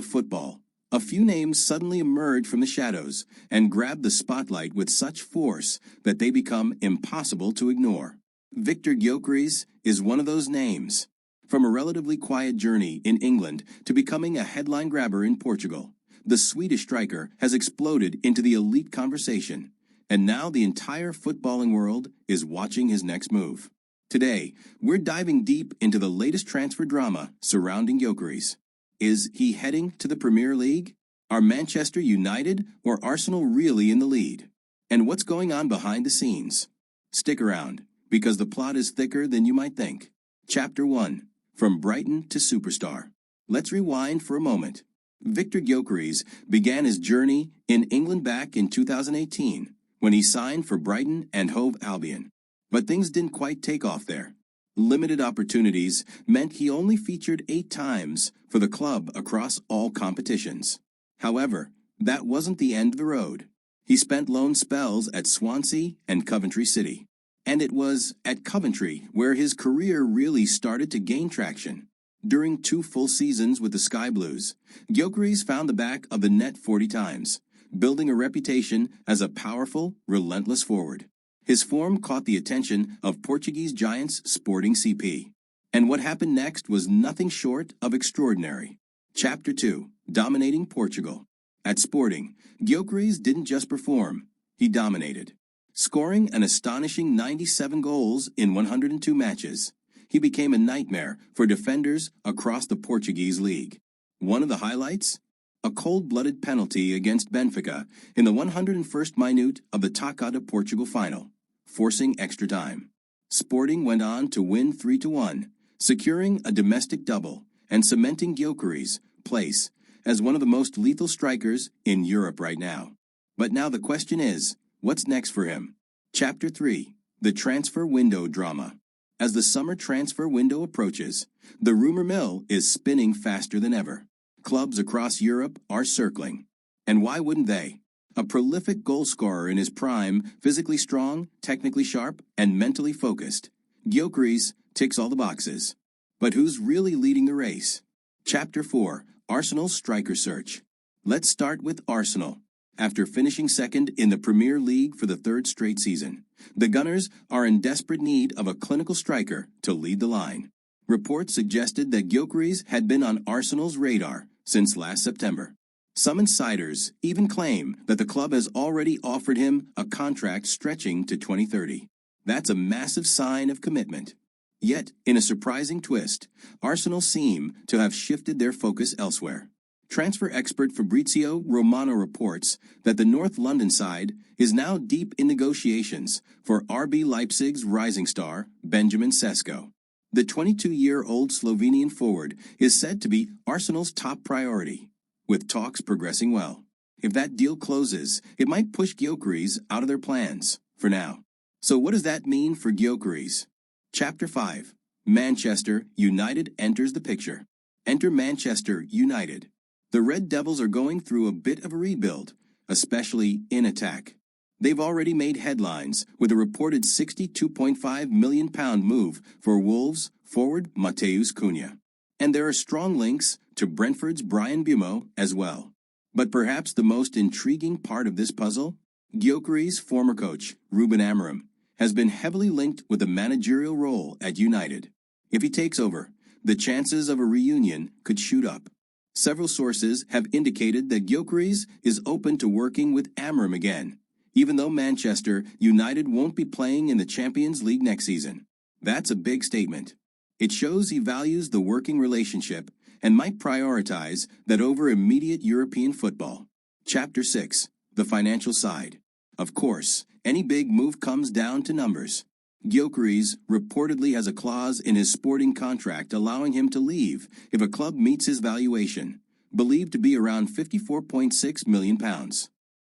football, a few names suddenly emerge from the shadows and grab the spotlight with such force that they become impossible to ignore. Victor Gyökeres is one of those names. From a relatively quiet journey in England to becoming a headline grabber in Portugal, the Swedish striker has exploded into the elite conversation, and now the entire footballing world is watching his next move. Today, we're diving deep into the latest transfer drama surrounding Gyökeres. Is he heading to the Premier League? Are Manchester United or Arsenal really in the lead? And what's going on behind the scenes? Stick around, because the plot is thicker than you might think. Chapter 1. From Brighton to Superstar. Let's rewind for a moment. Victor Gyökeres began his journey in England back in 2018, when he signed for Brighton and Hove Albion. But things didn't quite take off there. Limited opportunities meant he only featured 8 times for the club across all competitions. However, that wasn't the end of the road. He spent loan spells at Swansea and Coventry City. And it was at Coventry where his career really started to gain traction. During 2 full seasons with the Sky Blues, Gyökeres found the back of the net 40 times, building a reputation as a powerful, relentless forward. His form caught the attention of Portuguese giants Sporting CP. And what happened next was nothing short of extraordinary. Chapter 2. Dominating Portugal. At Sporting, Gyökeres didn't just perform, he dominated. Scoring an astonishing 97 goals in 102 matches, he became a nightmare for defenders across the Portuguese league. One of the highlights? A cold-blooded penalty against Benfica in the 101st minute of the Taça de Portugal final, forcing extra time. Sporting went on to win 3-1, securing a domestic double and cementing Gyökeres' place as one of the most lethal strikers in Europe right now. But now the question is, what's next for him? Chapter 3. The Transfer Window Drama. As the summer transfer window approaches, the rumor mill is spinning faster than ever. Clubs across Europe are circling. And why wouldn't they? A prolific goal scorer in his prime, physically strong, technically sharp, and mentally focused, Gyökeres ticks all the boxes. But who's really leading the race? Chapter 4. Arsenal's striker search. Let's start with Arsenal. After finishing second in the Premier League for the 3rd straight season, the Gunners are in desperate need of a clinical striker to lead the line. Reports suggested that Gyökeres had been on Arsenal's radar since last September. Some insiders even claim that the club has already offered him a contract stretching to 2030. That's a massive sign of commitment. Yet, in a surprising twist, Arsenal seem to have shifted their focus elsewhere. Transfer expert Fabrizio Romano reports that the North London side is now deep in negotiations for RB Leipzig's rising star, Benjamin Sesko. The 22-year-old Slovenian forward is said to be Arsenal's top priority, with talks progressing well. If that deal closes, it might push Gyökeres out of their plans, for now. So what does that mean for Gyökeres? Chapter 5. Manchester United enters the picture. Enter Manchester United. The Red Devils are going through a bit of a rebuild, especially in attack. They've already made headlines with a reported £62.5 million move for Wolves forward Matheus Cunha. And there are strong links to Brentford's Brian Bumo as well. But perhaps the most intriguing part of this puzzle? Gyökeres' former coach, Ruben Amorim, has been heavily linked with a managerial role at United. If he takes over, the chances of a reunion could shoot up. Several sources have indicated that Gyökeres is open to working with Amorim again, even though Manchester United won't be playing in the Champions League next season. That's a big statement. It shows he values the working relationship and might prioritize that over immediate European football. Chapter 6. The Financial Side. Of course, any big move comes down to numbers. Gyökeres reportedly has a clause in his Sporting contract allowing him to leave if a club meets his valuation, believed to be around £54.6 million.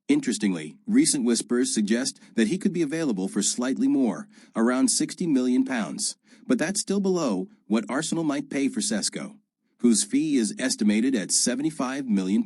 Interestingly, recent whispers suggest that he could be available for slightly more, around £60 million, but that's still below what Arsenal might pay for Sesko, whose fee is estimated at £75 million.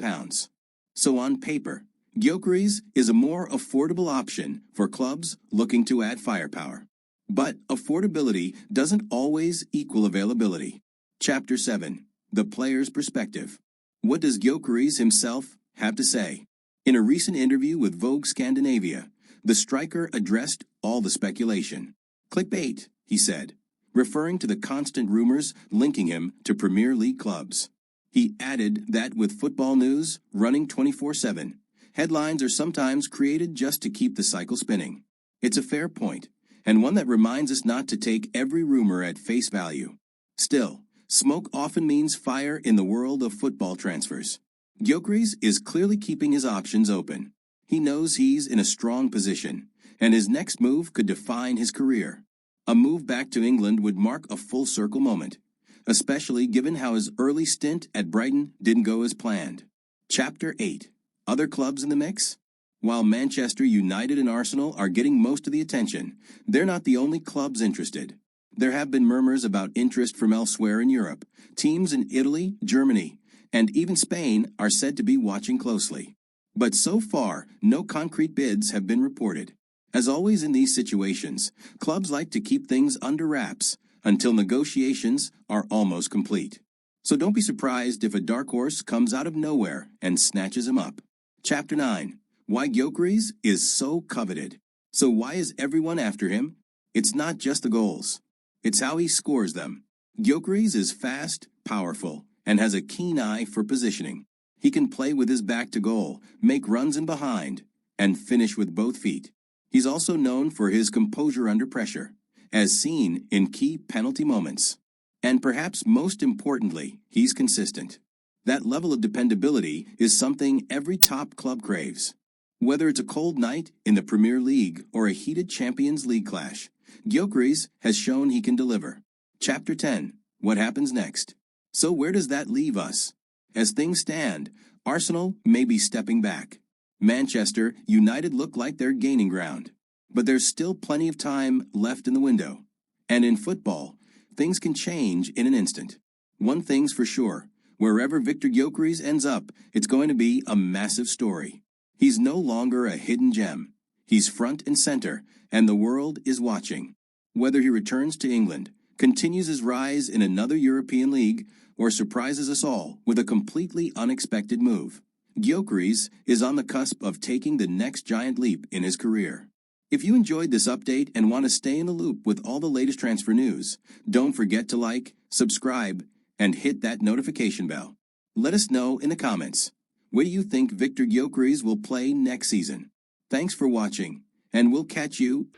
So on paper, Gyökeres is a more affordable option for clubs looking to add firepower. But affordability doesn't always equal availability. Chapter 7. The Player's Perspective. What does Gyökeres himself have to say? In a recent interview with Vogue Scandinavia, the striker addressed all the speculation. Clickbait, he said, referring to the constant rumors linking him to Premier League clubs. He added that with football news running 24/7, headlines are sometimes created just to keep the cycle spinning. It's a fair point, and one that reminds us not to take every rumor at face value. Still, smoke often means fire in the world of football transfers. Gyökeres is clearly keeping his options open. He knows he's in a strong position, and his next move could define his career. A move back to England would mark a full-circle moment, especially given how his early stint at Brighton didn't go as planned. Chapter 8. Other clubs in the mix? While Manchester United and Arsenal are getting most of the attention, they're not the only clubs interested. There have been murmurs about interest from elsewhere in Europe. Teams in Italy, Germany, and even Spain are said to be watching closely. But so far, no concrete bids have been reported. As always in these situations, clubs like to keep things under wraps until negotiations are almost complete. So don't be surprised if a dark horse comes out of nowhere and snatches him up. Chapter 9. Why Gyökeres is so coveted. So why is everyone after him? It's not just the goals. It's how he scores them. Gyökeres is fast, powerful, and has a keen eye for positioning. He can play with his back to goal, make runs in behind, and finish with both feet. He's also known for his composure under pressure, as seen in key penalty moments. And perhaps most importantly, he's consistent. That level of dependability is something every top club craves. Whether it's a cold night in the Premier League or a heated Champions League clash, Gyökeres has shown he can deliver. Chapter 10. What happens next? So where does that leave us? As things stand, Arsenal may be stepping back. Manchester United look like they're gaining ground. But there's still plenty of time left in the window. And in football, things can change in an instant. One thing's for sure, wherever Victor Gyökeres ends up, it's going to be a massive story. He's no longer a hidden gem. He's front and center, and the world is watching. Whether he returns to England, continues his rise in another European league, or surprises us all with a completely unexpected move, Gyökeres is on the cusp of taking the next giant leap in his career. If you enjoyed this update and want to stay in the loop with all the latest transfer news, don't forget to like, subscribe, and hit that notification bell. Let us know in the comments. Where do you think Victor Gyökeres will play next season? Thanks for watching, and we'll catch you.